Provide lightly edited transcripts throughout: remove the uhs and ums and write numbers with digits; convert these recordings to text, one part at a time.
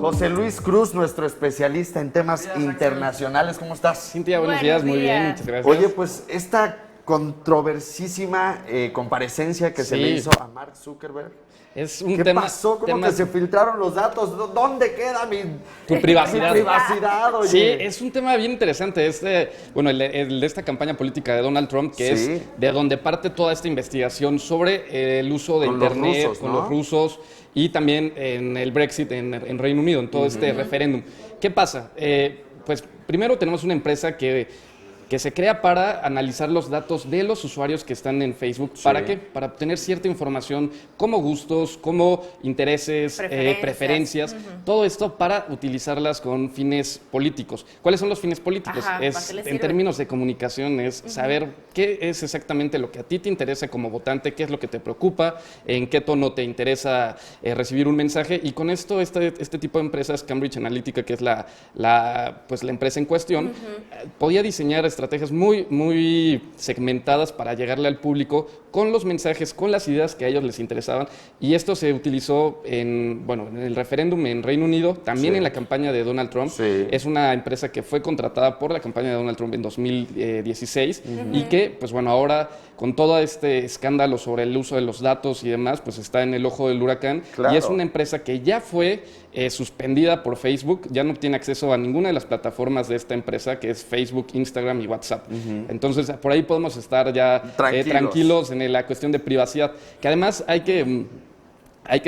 José Luis Cruz, nuestro especialista en temas internacionales. ¿Cómo estás? Cintia, buenos días, muy bien, muchas gracias. Oye, pues esta controversisísima comparecencia que se le hizo a Mark Zuckerberg. Es un ¿Qué tema, pasó? ¿Cómo que se filtraron los datos? ¿Dónde queda tu privacidad? Mi privacidad, oye. Sí, es un tema bien interesante. Bueno, el de esta campaña política de Donald Trump, que es de donde parte toda esta investigación sobre el uso de Internet con los rusos y también en el Brexit en Reino Unido, en todo este referéndum. ¿Qué pasa? Pues primero tenemos una empresa que se crea para analizar los datos de los usuarios que están en Facebook. ¿Para qué? Para obtener cierta información como gustos, como intereses, preferencias, todo esto para utilizarlas con fines políticos. ¿Cuáles son los fines políticos? En términos de comunicación, es saber qué es exactamente lo que a ti te interesa como votante, qué es lo que te preocupa, en qué tono te interesa recibir un mensaje. Y con esto, este tipo de empresas, Cambridge Analytica, que es la empresa en cuestión, podía diseñar estrategias muy segmentadas para llegarle al público con los mensajes, con las ideas que a ellos les interesaban. Y esto se utilizó en el referéndum en Reino Unido, también en la campaña de Donald Trump. Es una empresa que fue contratada por la campaña de Donald Trump en 2016 y que, pues bueno, ahora con todo este escándalo sobre el uso de los datos y demás, pues está en el ojo del huracán. Y es una empresa que ya fue suspendida por Facebook, ya no tiene acceso a ninguna de las plataformas de esta empresa, que es Facebook, Instagram y WhatsApp. Entonces, por ahí podemos estar ya tranquilos en la cuestión de privacidad, que además hay que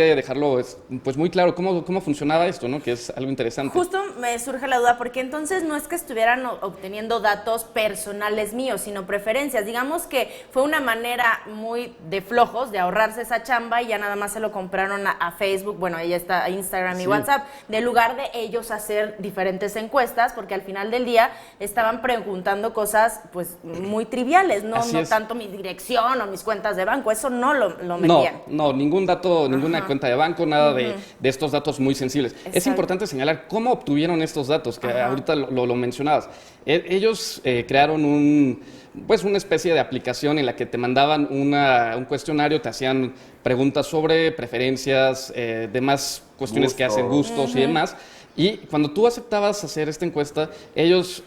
dejarlo pues muy claro cómo funcionaba esto, ¿no? Que es algo interesante. Justo me surge la duda, porque entonces no es que estuvieran obteniendo datos personales míos, sino preferencias. Digamos que fue una manera muy de flojos de ahorrarse esa chamba y ya nada más se lo compraron a Facebook, bueno, ahí está Instagram y WhatsApp, de lugar de ellos hacer diferentes encuestas, porque al final del día estaban preguntando cosas pues muy triviales, no tanto mi dirección o mis cuentas de banco, eso no lo metían. No, ningún dato, ninguna cuenta de banco, nada de estos datos muy sensibles. Es importante señalar cómo obtuvieron estos datos, que ahorita lo mencionabas. Ellos crearon una especie de aplicación en la que te mandaban un cuestionario, te hacían preguntas sobre preferencias, demás cuestiones que hacen gustos y demás. Y cuando tú aceptabas hacer esta encuesta, ellos,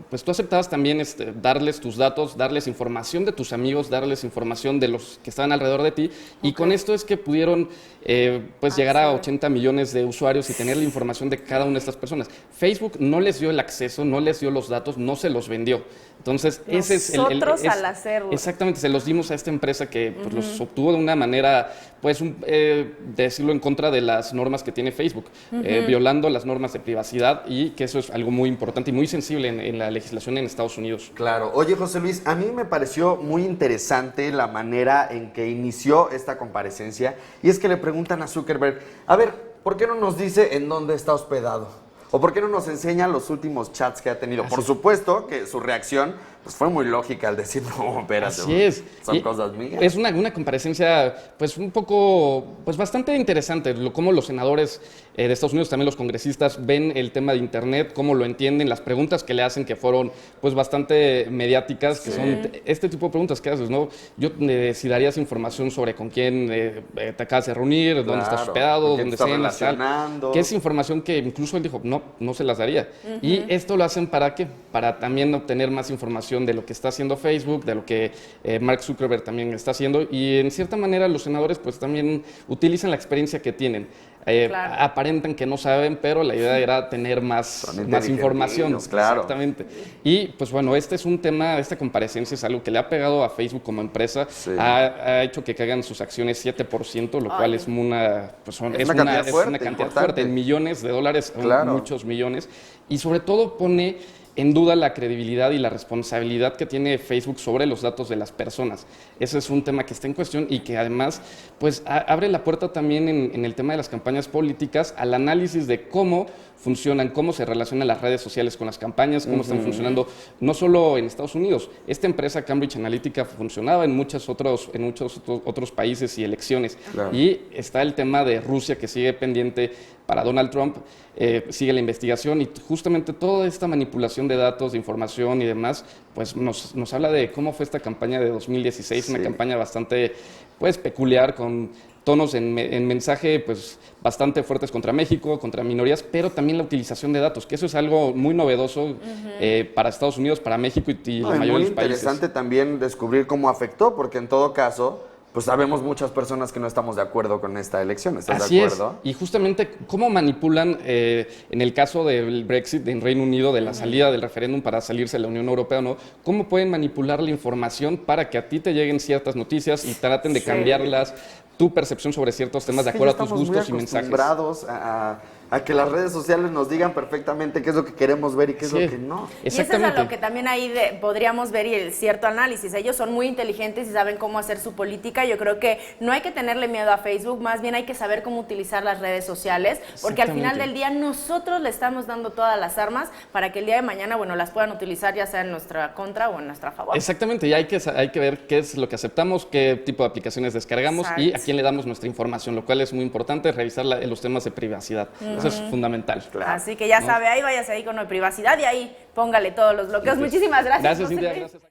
pues tú aceptabas también darles tus datos, darles información de tus amigos, darles información de los que estaban alrededor de ti. Y con esto es que pudieron llegar a 80 millones de usuarios y tener la información de cada una de estas personas. Facebook no les dio el acceso, no les dio los datos, no se los vendió. Entonces, ese es nosotros al hacerlo. Exactamente, se los dimos a esta empresa que pues, los obtuvo de una manera, pues, decirlo en contra de las normas que tiene Facebook, violando las normas de privacidad, y que eso es algo muy importante y muy sensible en la legislación en Estados Unidos. Claro. Oye, José Luis, a mí me pareció muy interesante la manera en que inició esta comparecencia, y es que le preguntan a Zuckerberg, a ver, ¿por qué no nos dice en dónde está hospedado? ¿O por qué no nos enseña los últimos chats que ha tenido? Por supuesto que su reacción pues fue muy lógica al decir, no, espérate, son cosas mías. Es una comparecencia, pues un poco, pues bastante interesante, cómo los senadores de Estados Unidos, también los congresistas, ven el tema de Internet, cómo lo entienden, las preguntas que le hacen, que fueron pues bastante mediáticas, que son este tipo de preguntas que haces, ¿no? Si darías información sobre con quién te acabas de reunir, dónde estás hospedado, dónde cenas, tal, que es información que incluso él dijo, no se las daría. Y esto lo hacen ¿para qué? Para también obtener más información de lo que está haciendo Facebook, de lo que Mark Zuckerberg también está haciendo, y en cierta manera los senadores pues también utilizan la experiencia que tienen. Aparentan que no saben, pero la idea era tener más información. Claro. Exactamente. Y pues bueno, este es un tema, esta comparecencia es algo que le ha pegado a Facebook como empresa, ha hecho que caigan sus acciones 7%, lo cual es una cantidad fuerte, en millones de dólares, muchos millones, y sobre todo pone en duda la credibilidad y la responsabilidad que tiene Facebook sobre los datos de las personas. Ese es un tema que está en cuestión y que además pues, abre la puerta también en el tema de las campañas políticas al análisis de cómo funcionan, cómo se relacionan las redes sociales con las campañas, cómo están funcionando, no solo en Estados Unidos. Esta empresa Cambridge Analytica funcionaba en muchos otros países y elecciones. Y está el tema de Rusia, que sigue pendiente para Donald Trump, sigue la investigación, y justamente toda esta manipulación utilización de datos, de información y demás, pues nos habla de cómo fue esta campaña de 2016, una campaña bastante pues peculiar, con tonos en mensaje pues bastante fuertes contra México, contra minorías, pero también la utilización de datos, que eso es algo muy novedoso para Estados Unidos, para México y la mayoría de los países. Es muy interesante también descubrir cómo afectó, porque en todo caso, pues sabemos muchas personas que no estamos de acuerdo con esta elección. ¿Estás de acuerdo? Así es. Y justamente cómo manipulan, en el caso del Brexit en Reino Unido, de la salida del referéndum para salirse de la Unión Europea, ¿no? ¿Cómo pueden manipular la información para que a ti te lleguen ciertas noticias y traten de cambiarlas, tu percepción sobre ciertos temas de acuerdo a tus gustos y mensajes? Estamos acostumbrados a que las redes sociales nos digan perfectamente qué es lo que queremos ver y qué es lo que no. Y eso es a lo que también ahí podríamos ver y el cierto análisis. Ellos son muy inteligentes y saben cómo hacer su política. Yo creo que no hay que tenerle miedo a Facebook, más bien hay que saber cómo utilizar las redes sociales, porque al final del día nosotros le estamos dando todas las armas para que el día de mañana, bueno, las puedan utilizar ya sea en nuestra contra o en nuestra favor. Exactamente, y hay que ver qué es lo que aceptamos, qué tipo de aplicaciones descargamos y a quién le damos nuestra información, lo cual es muy importante, revisar los temas de privacidad. Eso es fundamental. Claro. Así que ya sabe, ahí váyase ahí con lo de privacidad y ahí póngale todos los bloqueos. Muchísimas gracias. Gracias, Cintia. Gracias.